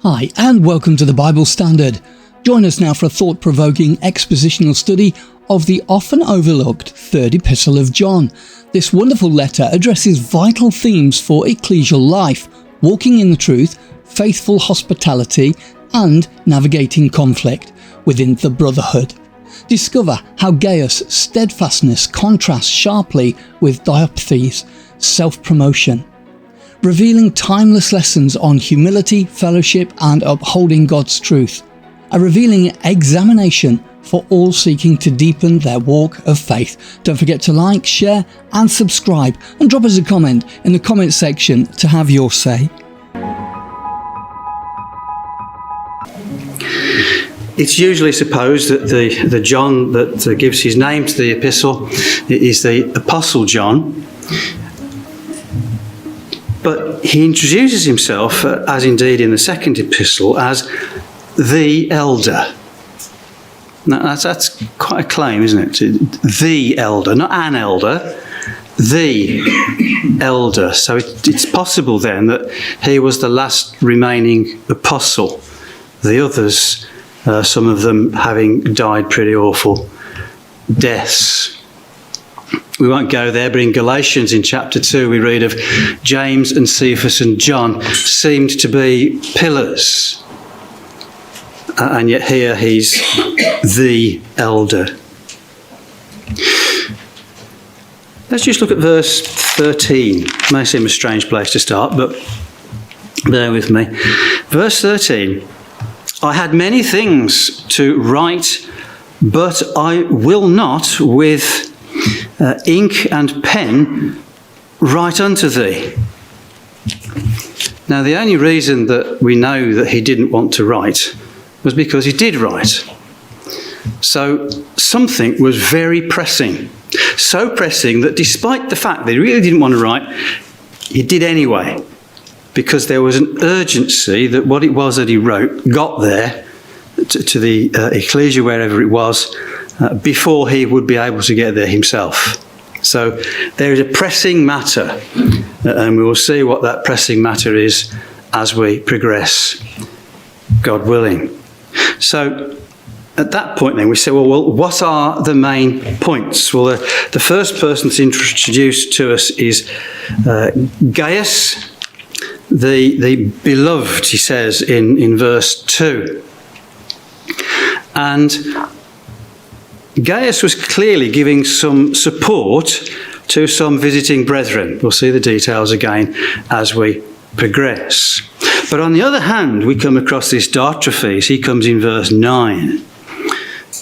Hi, and welcome to the Bible Standard. Join us now for a thought-provoking expositional study of the often overlooked third Epistle of John. This wonderful letter addresses vital themes for ecclesial life, walking in the truth, faithful hospitality, and navigating conflict within the brotherhood. Discover how Gaius' steadfastness contrasts sharply with Diotrephes' self-promotion, revealing timeless lessons on humility, fellowship, and upholding God's truth. A revealing examination for all seeking to deepen their walk of faith. Don't forget to like, share, and subscribe, and drop us a comment in the comment section to have your say. It's usually supposed that the John that gives his name to the epistle is the Apostle John. But he introduces himself, as indeed in the second epistle, as the elder. Now, that's quite a claim, isn't it? The elder, not an elder, the elder. So it's possible then that he was the last remaining apostle. The others, some of them having died pretty awful deaths. We won't go there, but in Galatians in chapter 2 we read of James and Cephas and John seemed to be pillars. And yet here he's the elder. Let's just look at verse 13. It may seem a strange place to start, but bear with me. Verse 13. I had many things to write, but I will not with ink and pen write unto thee. Now, the only reason that we know that he didn't want to write was because he did write. So something was very pressing. So pressing that despite the fact that he really didn't want to write, he did anyway. Because there was an urgency that what it was that he wrote got there to the ecclesia, wherever it was, before he would be able to get there himself. So there is a pressing matter, and we will see what that pressing matter is as we progress, God willing. So at that point then we say, well, what are the main points? Well, the first person that's introduced to us is Gaius, the beloved, he says in verse 2. And Gaius was clearly giving some support to some visiting brethren. We'll see the details again as we progress. But on the other hand, we come across this Diotrephes. He comes in verse 9.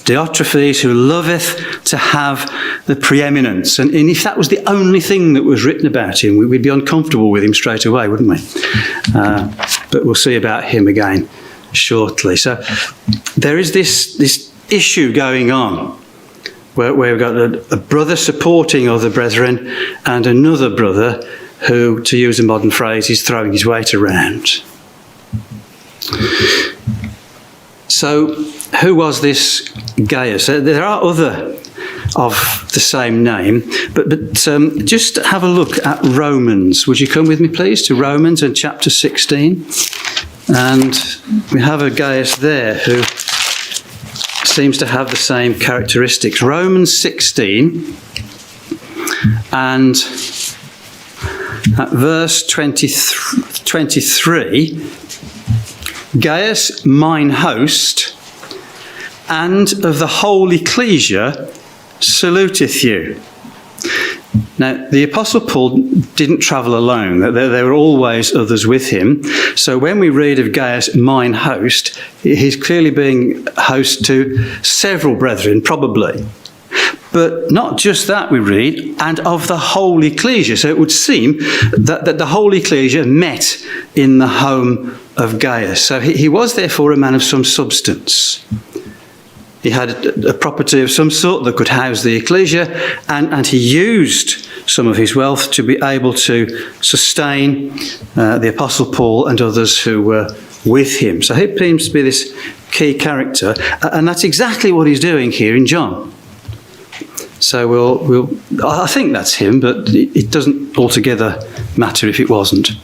Diotrephes, who loveth to have the pre-eminence. And if that was the only thing that was written about him, we'd be uncomfortable with him straight away, wouldn't we? But we'll see about him again shortly. So there is this issue going on where we've got a brother supporting other brethren and another brother who, to use a modern phrase, is throwing his weight around. So who was this Gaius? There are other of the same name, but just have a look at Romans. Would you come with me, please, to Romans and chapter 16? And we have a Gaius there who seems to have the same characteristics. Romans 16 and at verse 23, Gaius, mine host, and of the whole ecclesia, saluteth you. Now, the Apostle Paul didn't travel alone. There were always others with him. So when we read of Gaius, mine host, he's clearly being host to several brethren, probably. But not just that, we read, and of the whole ecclesia. So it would seem that the whole ecclesia met in the home of Gaius. So he was therefore a man of some substance. He had a property of some sort that could house the ecclesia, and he used some of his wealth to be able to sustain the Apostle Paul and others who were with him. So he seems to be this key character, and that's exactly what he's doing here in John. So I think that's him, but it doesn't altogether matter if it wasn't.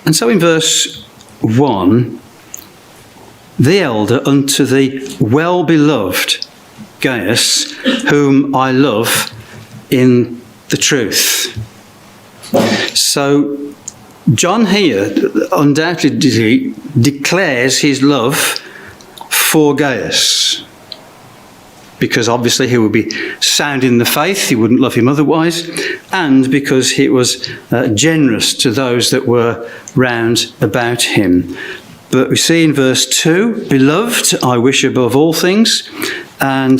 And so in verse 1, the elder unto the well-beloved Gaius, whom I love in the truth. So John here undoubtedly declares his love for Gaius, because obviously he would be sound in the faith, he wouldn't love him otherwise, and because he was generous to those that were round about him. But we see in verse 2, beloved, I wish above all things. And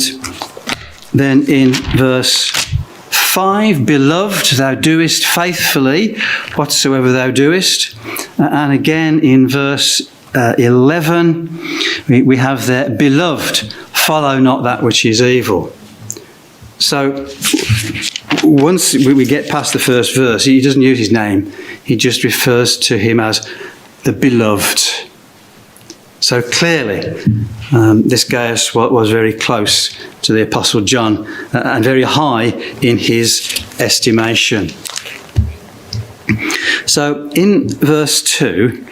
then in verse 5, beloved, thou doest faithfully whatsoever thou doest. And again in verse 11, we have there, beloved, follow not that which is evil. So once we get past the first verse, he doesn't use his name. He just refers to him as the beloved. So clearly, this Gaius was very close to the Apostle John and very high in his estimation. So in verse 2,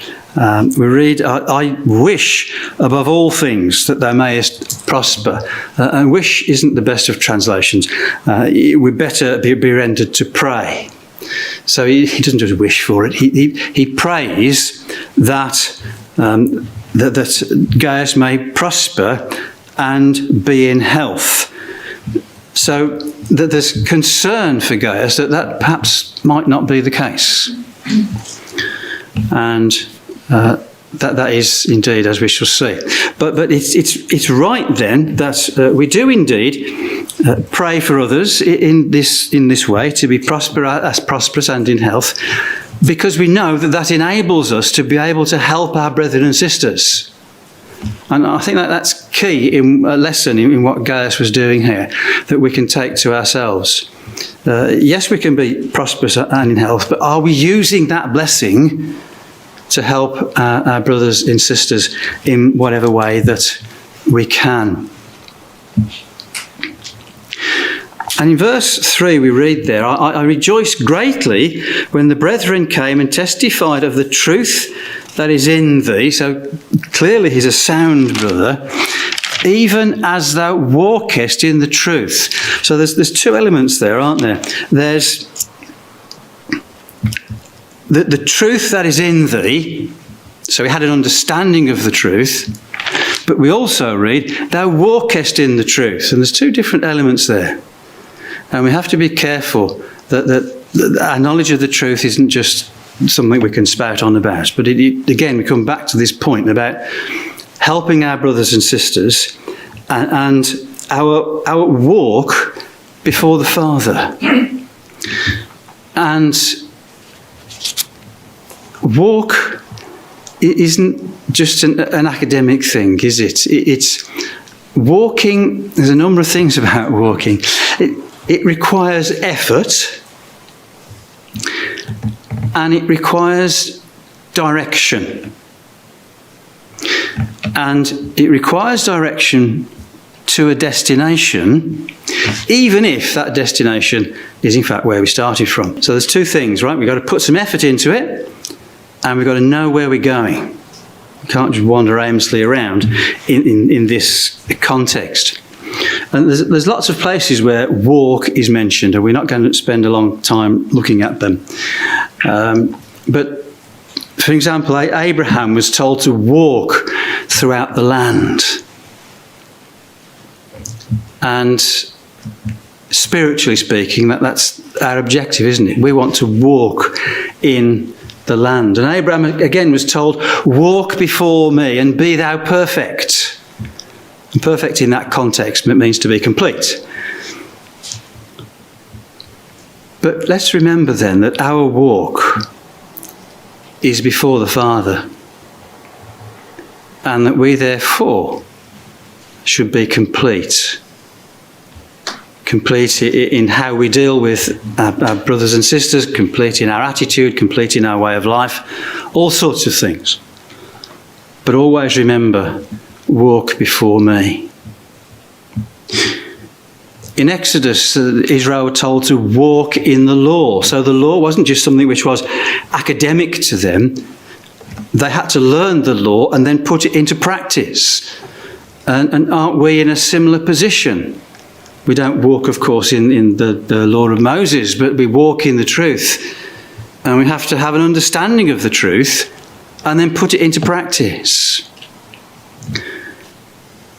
we read, I wish above all things that thou mayest prosper. And wish isn't the best of translations. We'd better be rendered to pray. So he doesn't just wish for it. He prays that that Gaius may prosper and be in health. So that there's concern for Gaius that perhaps might not be the case. And that is indeed, as we shall see. But it's right then that we do indeed pray for others in this way, to be prosperous and in health, because we know that enables us to be able to help our brethren and sisters. And I think that's key in a lesson in what Gaius was doing here, that we can take to ourselves. Yes, we can be prosperous and in health, but are we using that blessing to help our brothers and sisters in whatever way that we can? And in verse 3 we read there, I rejoiced greatly when the brethren came and testified of the truth that is in thee. So clearly he's a sound brother, even as thou walkest in the truth. So there's two elements there, aren't there? There's the truth that is in thee. So he had an understanding of the truth. But we also read, thou walkest in the truth. And there's two different elements there. And we have to be careful that our knowledge of the truth isn't just something we can spout on about. But again, we come back to this point about helping our brothers and sisters and our walk before the Father. And walk isn't just an academic thing, is it? It's walking. There's a number of things about walking. It requires effort, and it requires direction. And it requires direction to a destination, even if that destination is in fact where we started from. So there's two things, right? We've got to put some effort into it, and we've got to know where we're going. We can't just wander aimlessly around in this context. And there's lots of places where walk is mentioned, and we're not going to spend a long time looking at them. But, for example, Abraham was told to walk throughout the land. And spiritually speaking, that's our objective, isn't it? We want to walk in the land. And Abraham, again, was told, walk before me and be thou perfect. And perfect in that context means to be complete. But let's remember then that our walk is before the Father, and that we therefore should be complete. Complete in how we deal with our brothers and sisters, complete in our attitude, complete in our way of life, all sorts of things. But always remember, walk before me. In Exodus, Israel were told to walk in the law. So the law wasn't just something which was academic to them, they had to learn the law and then put it into practice. And aren't we in a similar position? We don't walk, of course, in the law of Moses, but we walk in the truth. And we have to have an understanding of the truth and then put it into practice.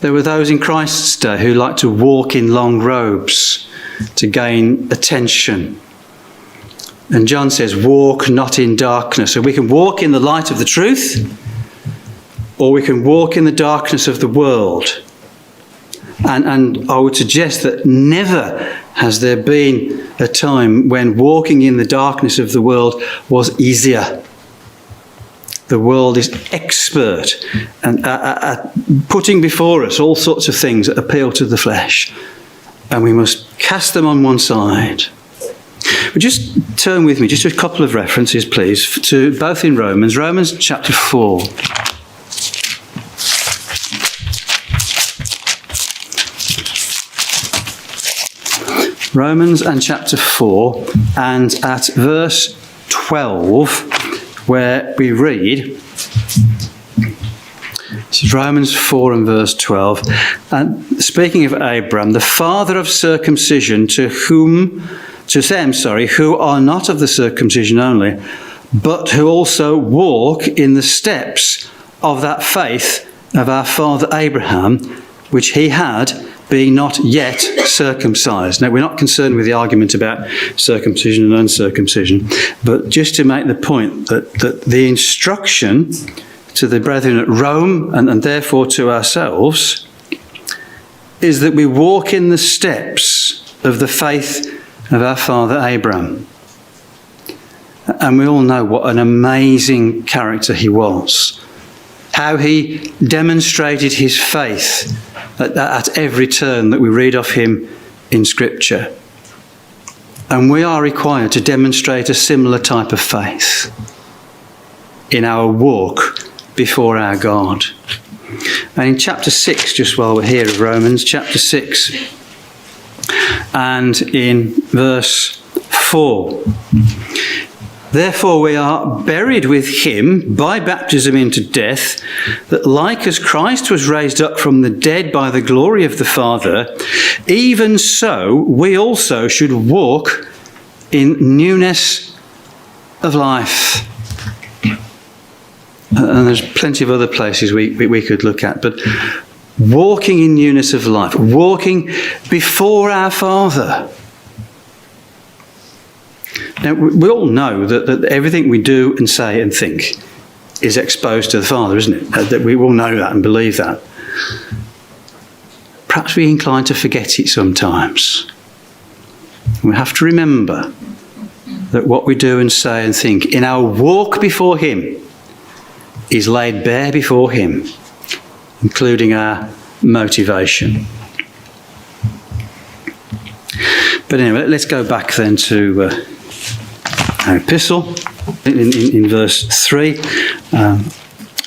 There were those in Christ's day who liked to walk in long robes to gain attention. And John says, walk not in darkness. So we can walk in the light of the truth, or we can walk in the darkness of the world. And I would suggest that never has there been a time when walking in the darkness of the world was easier. The world is expert at putting before us all sorts of things that appeal to the flesh. And we must cast them on one side. But just turn with me, just a couple of references, please, to both in Romans chapter 4. Romans and chapter 4, and at verse 12, where we read, this is Romans 4 and verse 12, and speaking of Abraham, the father of circumcision, to them, who are not of the circumcision only, but who also walk in the steps of that faith of our father Abraham, which he had, being not yet circumcised. Now, we're not concerned with the argument about circumcision and uncircumcision, but just to make the point that the instruction to the brethren at Rome, and therefore to ourselves, is that we walk in the steps of the faith of our father Abraham. And we all know what an amazing character he was. How he demonstrated his faith at every turn that we read of him in Scripture. And we are required to demonstrate a similar type of faith in our walk before our God. And in chapter 6, just while we're here of Romans, chapter 6, and in verse 4, therefore we are buried with him by baptism into death, that like as Christ was raised up from the dead by the glory of the Father, even so we also should walk in newness of life. And there's plenty of other places we could look at, but walking in newness of life, walking before our Father. Now, we all know that everything we do and say and think is exposed to the Father, isn't it? That we all know that and believe that. Perhaps we're inclined to forget it sometimes. We have to remember that what we do and say and think in our walk before him is laid bare before him, including our motivation. But anyway, let's go back then to our epistle in verse 3.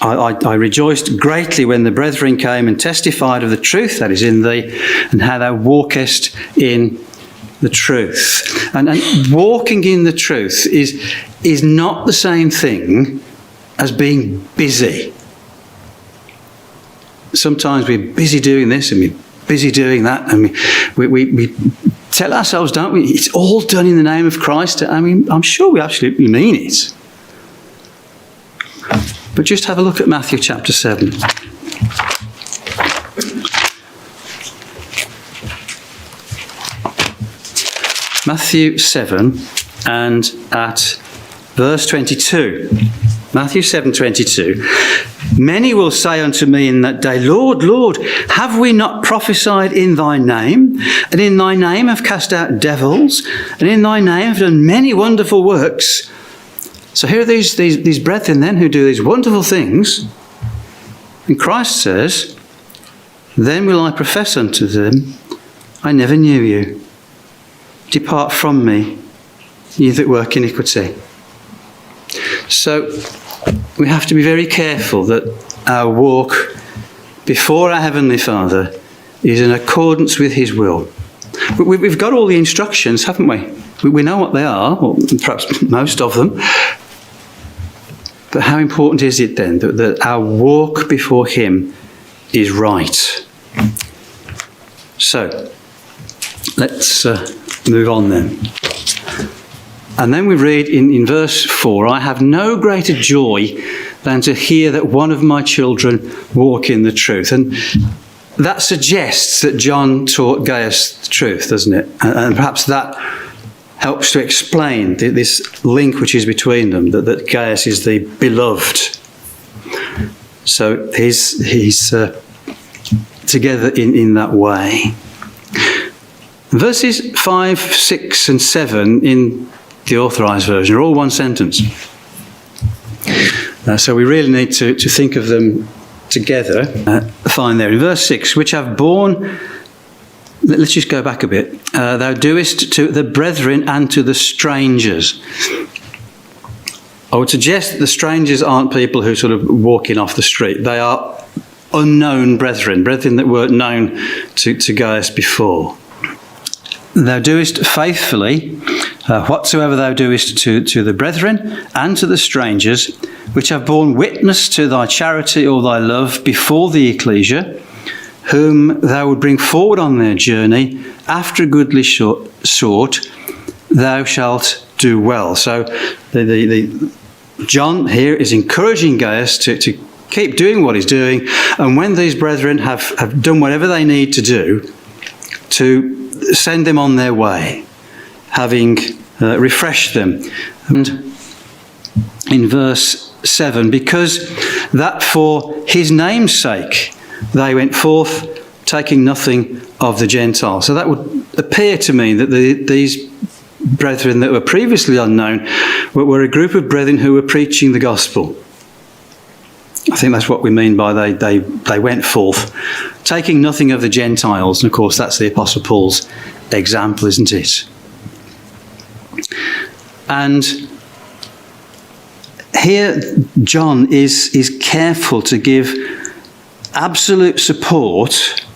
I rejoiced greatly when the brethren came and testified of the truth that is in thee, and how thou walkest in the truth. And walking in the truth is not the same thing as being busy. Sometimes we're busy doing this and we're busy doing that, and we tell ourselves, don't we, it's all done in the name of Christ. I mean, I'm sure we absolutely mean it. But just have a look at Matthew chapter 7. Matthew 7 and at verse 22. Matthew 7:22. Many will say unto me in that day, Lord, Lord, have we not prophesied in thy name? And in thy name have cast out devils? And in thy name have done many wonderful works? So here are these brethren then who do these wonderful things. And Christ says, then will I profess unto them, I never knew you. Depart from me, ye that work iniquity. So we have to be very careful that our walk before our Heavenly Father is in accordance with his will. We've got all the instructions, haven't we? We know what they are, or perhaps most of them. But how important is it then that our walk before him is right? So, let's move on then. And then we read in verse 4, I have no greater joy than to hear that one of my children walk in the truth. And that suggests that John taught Gaius the truth, doesn't it? And perhaps that helps to explain this link which is between them, that Gaius is the beloved. So he's together in that way. Verses 5, 6 and 7 in the authorised version are all one sentence. So we really need to think of them together. Fine there. In verse 6, which have borne... Let's just go back a bit. Thou doest to the brethren and to the strangers. I would suggest that the strangers aren't people who sort of walk in off the street. They are unknown brethren that weren't known to Gaius before. Thou doest faithfully whatsoever thou doest to the brethren and to the strangers, which have borne witness to thy charity or thy love before the ecclesia, whom thou would bring forward on their journey after a goodly sort, thou shalt do well. So John here is encouraging Gaius to keep doing what he's doing, and when these brethren have done whatever they need to do, to send them on their way, having refreshed them. And in verse 7, because that for his name's sake they went forth, taking nothing of the Gentiles. So that would appear to me that these brethren that were previously unknown were a group of brethren who were preaching the gospel. I think that's what we mean by they went forth, taking nothing of the Gentiles. And of course, that's the Apostle Paul's example, isn't it? And here, John is careful to give absolute support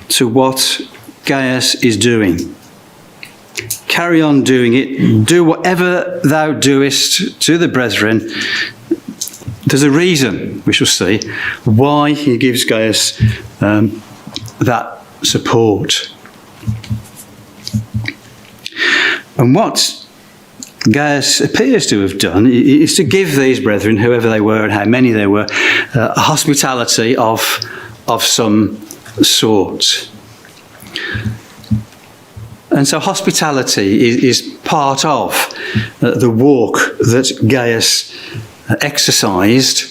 to what Gaius is doing. Carry on doing it. Do whatever thou doest to the brethren. There's a reason, we shall see, why he gives Gaius that support. And what Gaius appears to have done is to give these brethren, whoever they were and how many they were, a hospitality of some sort. And so hospitality is part of the walk that Gaius exercised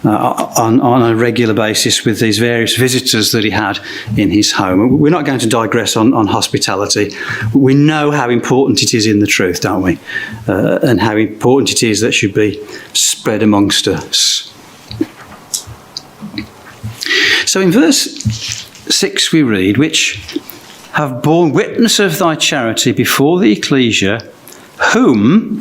on a regular basis with these various visitors that he had in his home. We're not going to digress on hospitality. We know how important it is in the truth, don't we? And how important it is that should be spread amongst us. So in verse 6 we read, which have borne witness of thy charity before the ecclesia, whom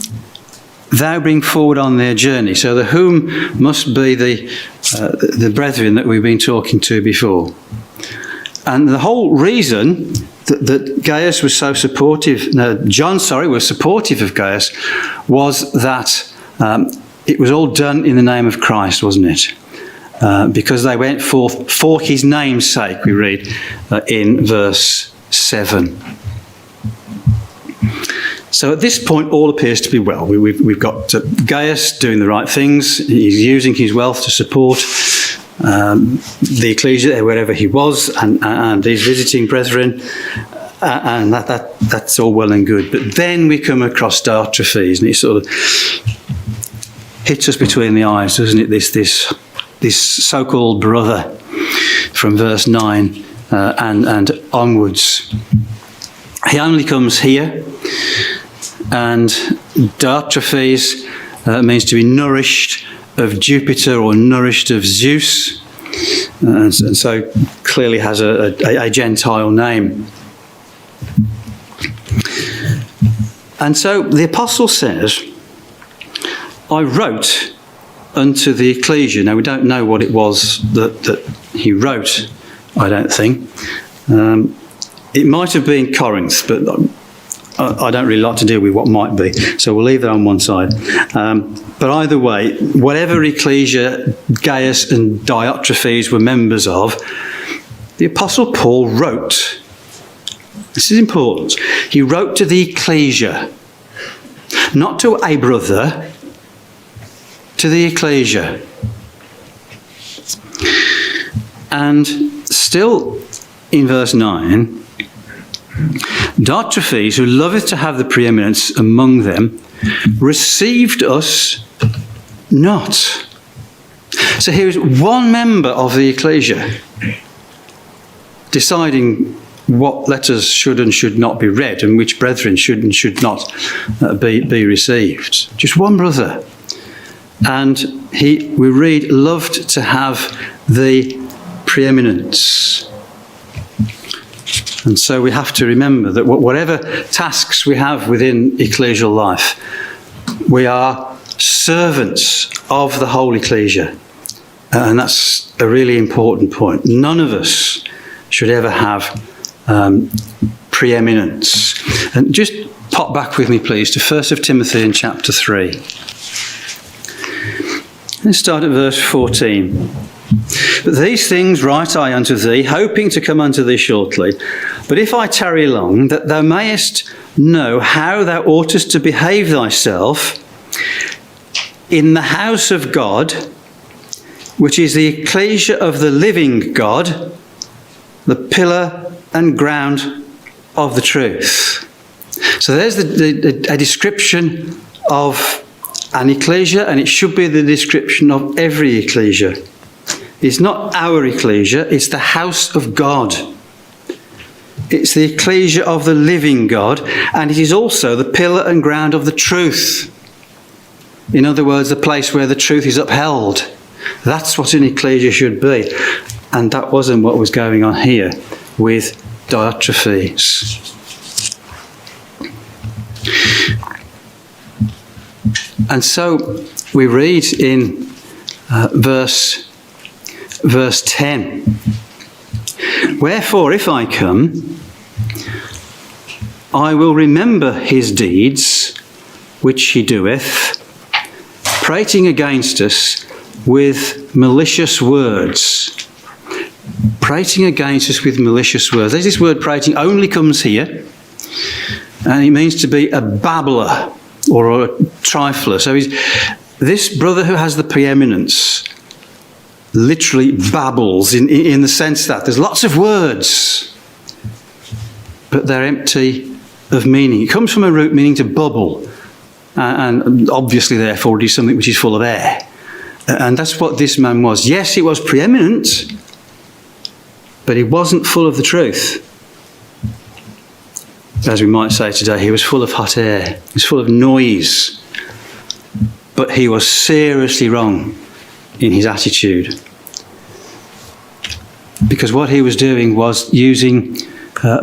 thou bring forward on their journey. So the whom must be the brethren that we've been talking to before. And the whole reason that Gaius was so supportive, John was supportive of Gaius, was that it was all done in the name of Christ, wasn't it? Because they went forth for his name's sake, we read in verse 7. So at this point, all appears to be well. We've got Gaius doing the right things. He's using his wealth to support the ecclesia wherever he was, and he's visiting brethren, and that's all well and good. But then we come across Diotrephes, and he sort of hits us between the eyes, doesn't it? This so-called brother from verse 9 and onwards. He only comes here. And Diotrephes means to be nourished of Jupiter or nourished of Zeus, and so clearly has a Gentile name. And so the apostle says, I wrote unto the ecclesia. Now we don't know what it was that he wrote, I don't think. It might have been Corinth, but I don't really like to deal with what might be, so we'll leave that on one side. But either way, whatever ecclesia Gaius and Diotrephes were members of, the Apostle Paul wrote. This is important. He wrote to the ecclesia, not to a brother, to the ecclesia. And still in verse 9, Diotrephes, who loveth to have the preeminence among them, received us not. So here is one member of the ecclesia deciding what letters should and should not be read and which brethren should and should not be received. Just one brother. And we read, loved to have the preeminence. And so we have to remember that whatever tasks we have within ecclesial life, we are servants of the whole ecclesia. And that's a really important point. None of us should ever have preeminence. And just pop back with me, please, to 1 Timothy in chapter 3. Let's start at verse 14. But these things write I unto thee, hoping to come unto thee shortly. But if I tarry long, that thou mayest know how thou oughtest to behave thyself in the house of God, which is the ecclesia of the living God, the pillar and ground of the truth. So there's a description of an ecclesia, and it should be the description of every ecclesia. It's not our ecclesia, it's the house of God. It's the ecclesia of the living God, and it is also the pillar and ground of the truth. In other words, the place where the truth is upheld. That's what an ecclesia should be. And that wasn't what was going on here with Diotrephes. And so we read in verse 10, wherefore if I come, I will remember his deeds which he doeth, prating against us with malicious words. Prating against us with malicious words. There's this word prating only comes here, and it means to be a babbler or a trifler. So this brother who has the preeminence literally babbles in the sense that there's lots of words, but they're empty of meaning. It comes from a root meaning to bubble, and obviously therefore it is something which is full of air. And that's what this man was. Yes, he was preeminent, but he wasn't full of the truth. As we might say today, he was full of hot air. He was full of noise. But he was seriously wrong in his attitude. Because what he was doing was using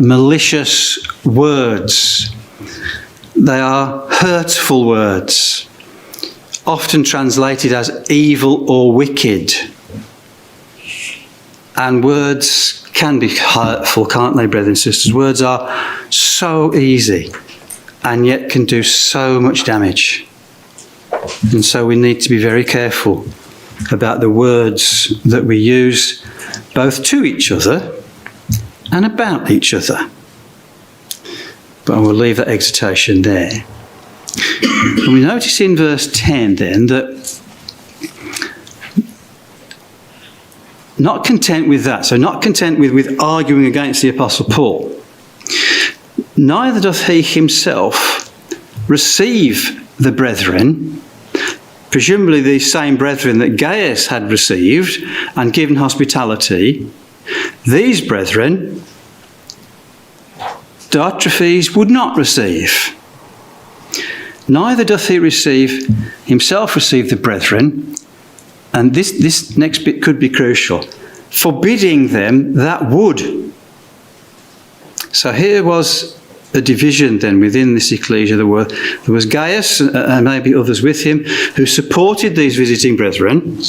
malicious words. They are hurtful words, often translated as evil or wicked. And words can be hurtful, can't they, brothers and sisters? Words are so easy and yet can do so much damage. And so we need to be very careful about the words that we use, both to each other and about each other. But I will leave that exhortation there. And we notice in verse 10 then that not content with that, so not content with arguing against the Apostle Paul, neither doth he himself receive the brethren, presumably the same brethren that Gaius had received and given hospitality. These brethren, Diotrephes would not receive. Neither doth he himself receive the brethren, and this next bit could be crucial, forbidding them that would. So here was a division then within this ecclesia. There was Gaius and maybe others with him who supported these visiting brethren,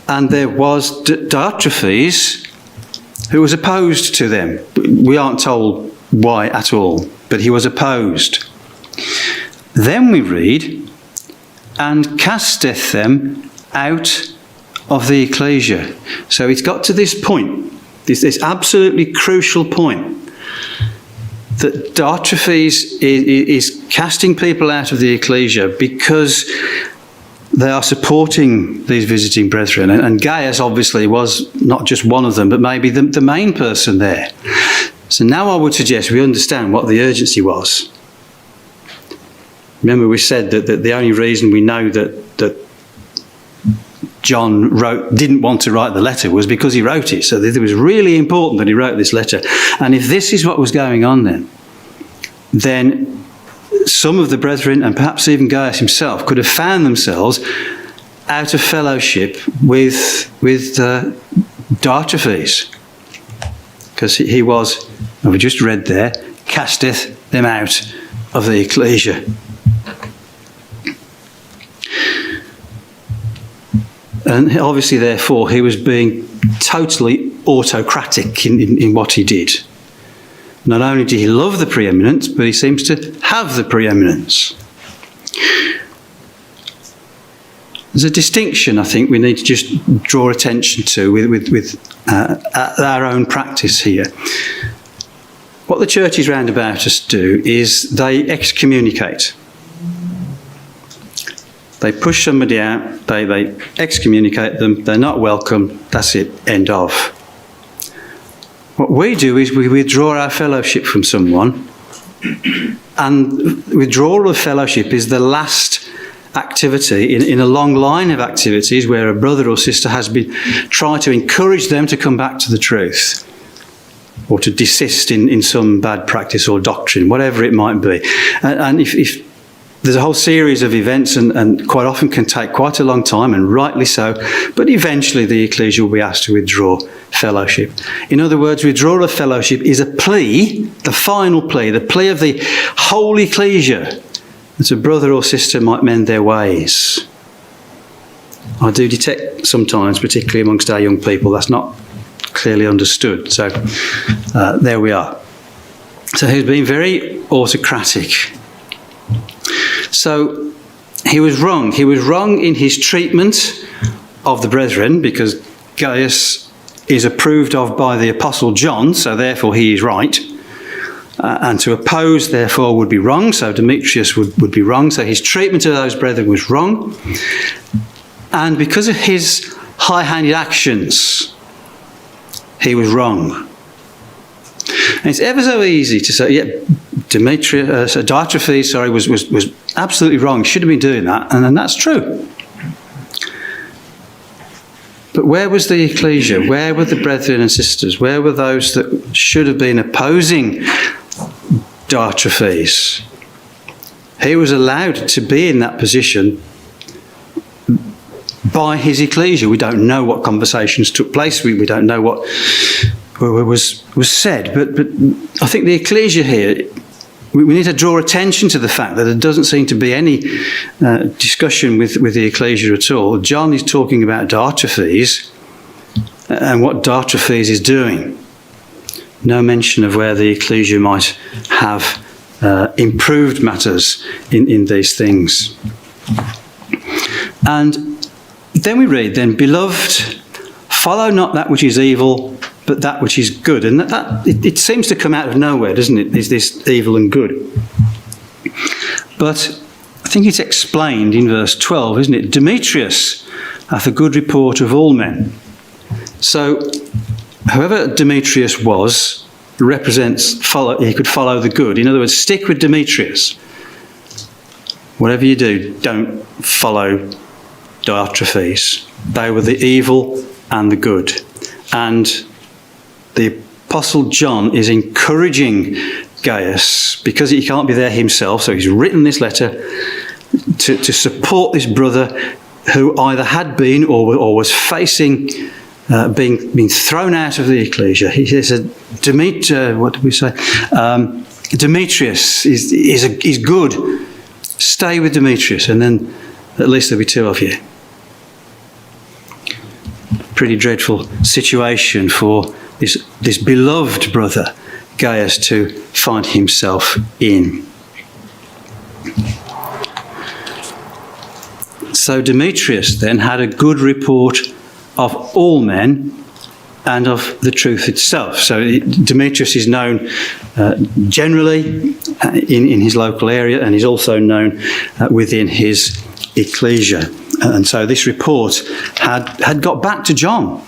and there was Diotrephes who was opposed to them. We aren't told why at all. but he was opposed. Then we read, and casteth them out of the ecclesia. So it's got to this point, this absolutely crucial point, that Diotrephes is casting people out of the ecclesia because they are supporting these visiting brethren. And Gaius obviously was not just one of them, but maybe the main person there. So now I would suggest we understand what the urgency was. Remember we said that the only reason we know that John didn't want to write the letter was because he wrote it. So it was really important that he wrote this letter. And if this is what was going on then some of the brethren, and perhaps even Gaius himself, could have found themselves out of fellowship with Diotrephes. Because he was, we just read there, casteth them out of the ecclesia. And obviously, therefore, he was being totally autocratic in what he did. Not only did he love the preeminence, but he seems to have the preeminence. There's a distinction I think we need to just draw attention to with our own practice here. What the churches round about us do is they excommunicate. They push somebody out, they excommunicate them, they're not welcome, that's it, end of. What we do is we withdraw our fellowship from someone, and withdrawal of fellowship is the last activity in a long line of activities where a brother or sister has been trying to encourage them to come back to the truth, or to desist in some bad practice or doctrine, whatever it might be. And if there's a whole series of events and quite often can take quite a long time, and rightly so, but eventually the ecclesia will be asked to withdraw fellowship. In other words, withdrawal of fellowship is a plea, the final plea, the plea of the whole ecclesia, that a brother or sister might mend their ways. I do detect sometimes, particularly amongst our young people, that's not clearly understood. So there we are. So he's been very autocratic. So he was wrong. He was wrong in his treatment of the brethren, because Gaius is approved of by the Apostle John, so therefore he is right. And to oppose, therefore, would be wrong, so Demetrius would be wrong. So his treatment of those brethren was wrong. And because of his high-handed actions, he was wrong. And it's ever so easy to say, yeah, Diotrephes, was absolutely wrong. Should have been doing that, and that's true. But where was the ecclesia? Where were the brethren and sisters? Where were those that should have been opposing Diotrephes? He was allowed to be in that position by his ecclesia. We don't know what conversations took place. We don't know what was said. But I think the ecclesia here, we need to draw attention to the fact that there doesn't seem to be any discussion with the ecclesia at all. John is talking about Diotrephes and what Diotrephes is doing. No mention of where the ecclesia might have improved matters in these things. And then we read, then, beloved, follow not that which is evil, but that which is good. And it seems to come out of nowhere, doesn't it? Is this evil and good? But I think it's explained in verse 12, isn't it? Demetrius hath a good report of all men. So whoever Demetrius was represents, he could follow the good. In other words, stick with Demetrius. Whatever you do, don't follow Diotrephes. They were the evil and the good. And the Apostle John is encouraging Gaius, because he can't be there himself, so he's written this letter to support this brother who either had been or was facing being thrown out of the ecclesia. He said, what did we say? Demetrius is good. Stay with Demetrius, and then at least there'll be two of you. Pretty dreadful situation for this beloved brother, Gaius to find himself in. So Demetrius then had a good report of all men and of the truth itself. So Demetrius is known generally in his local area, and he's also known within his ecclesia. And so this report had got back to John.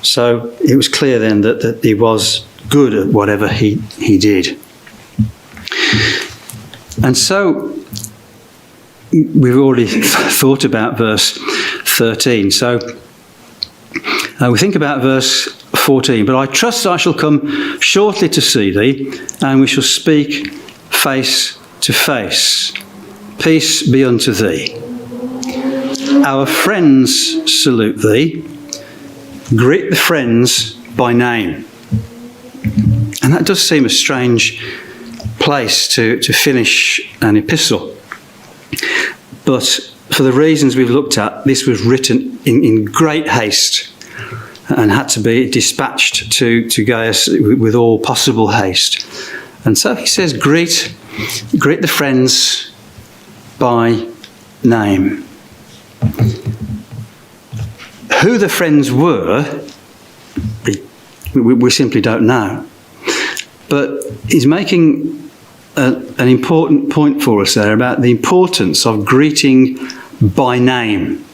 So it was clear then that he was good at whatever he did. And so we've already thought about verse 13. So we think about verse 14. But I trust I shall come shortly to see thee, and we shall speak face to face. Peace be unto thee. Our friends salute thee. Greet the friends by name. And that does seem a strange place to finish an epistle. But for the reasons we've looked at, this was written in great haste and had to be dispatched to Gaius with all possible haste. And so he says, greet the friends by name. Who the friends were, we simply don't know. But he's making an important point for us there about the importance of greeting by name.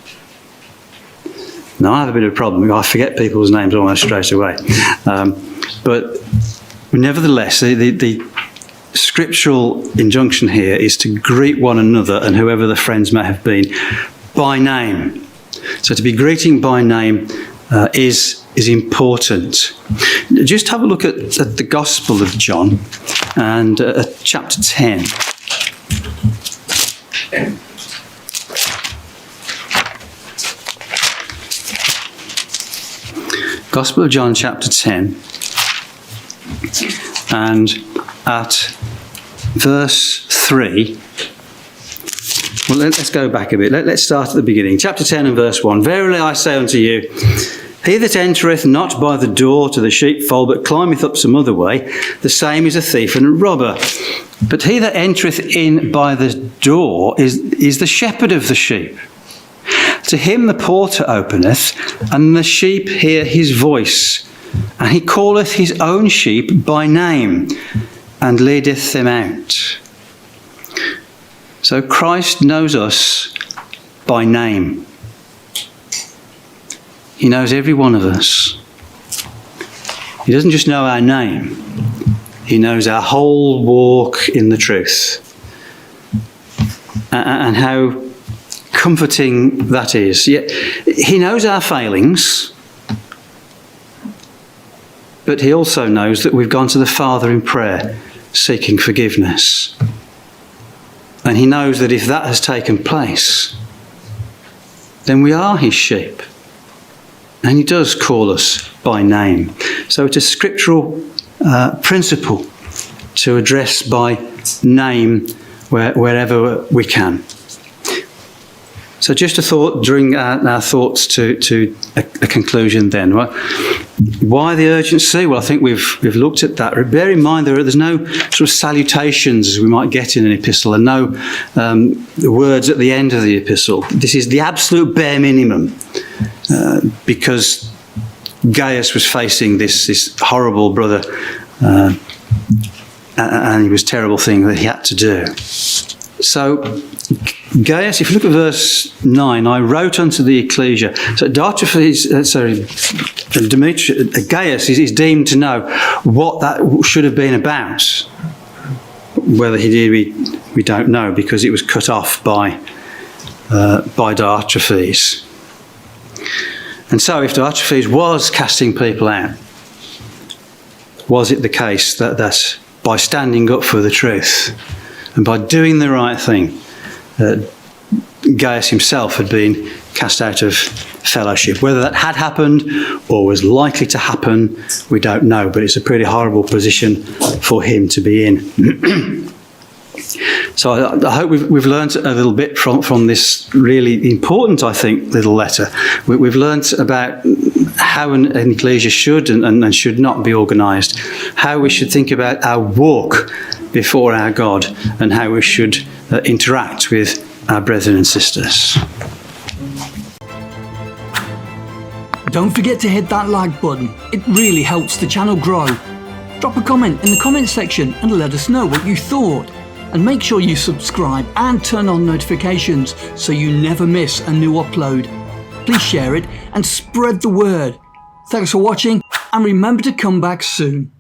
Now, I have a bit of a problem. I forget people's names almost straight away. But nevertheless, the scriptural injunction here is to greet one another and whoever the friends may have been by name. So to be greeting by name is important. Just have a look at the Gospel of John and chapter 10. Gospel of John chapter 10 and at verse 3. Well, let's go back a bit. Let's start at the beginning. Chapter 10 and verse 1. Verily I say unto you, he that entereth not by the door to the sheepfold, but climbeth up some other way, the same is a thief and a robber. But he that entereth in by the door is the shepherd of the sheep. To him the porter openeth, and the sheep hear his voice. And he calleth his own sheep by name, and leadeth them out. So Christ knows us by name. He knows every one of us. He doesn't just know our name. He knows our whole walk in the truth. And how comforting that is. Yet he knows our failings, but he also knows that we've gone to the Father in prayer seeking forgiveness. And he knows that if that has taken place, then we are his sheep. And he does call us by name. So it's a scriptural principle to address by name wherever we can. So just a thought during our thoughts to a conclusion then. Well, why the urgency? Well, I think we've looked at that. Bear in mind there's no sort of salutations as we might get in an epistle, and no words at the end of the epistle. This is the absolute bare minimum, because Gaius was facing this horrible brother, and it was a terrible thing that he had to do. So Gaius, if you look at verse 9, I wrote unto the ecclesia. So Demetrius, Gaius is deemed to know what that should have been about. Whether he did, we don't know, because it was cut off by Diotrephes. And so if Diotrephes was casting people out, was it the case that by standing up for the truth and by doing the right thing, Gaius himself had been cast out of fellowship? Whether that had happened or was likely to happen, we don't know, but it's a pretty horrible position for him to be in. So I hope we've learned a little bit from this really important, I think, little letter. We've learned about how an ecclesia should and should not be organised, how we should think about our walk before our God, and how we should interact with our brethren and sisters. Don't forget to hit that like button. It really helps the channel grow. Drop a comment in the comment section and let us know what you thought. And make sure you subscribe and turn on notifications so you never miss a new upload. Please share it and spread the word. Thanks for watching, and remember to come back soon.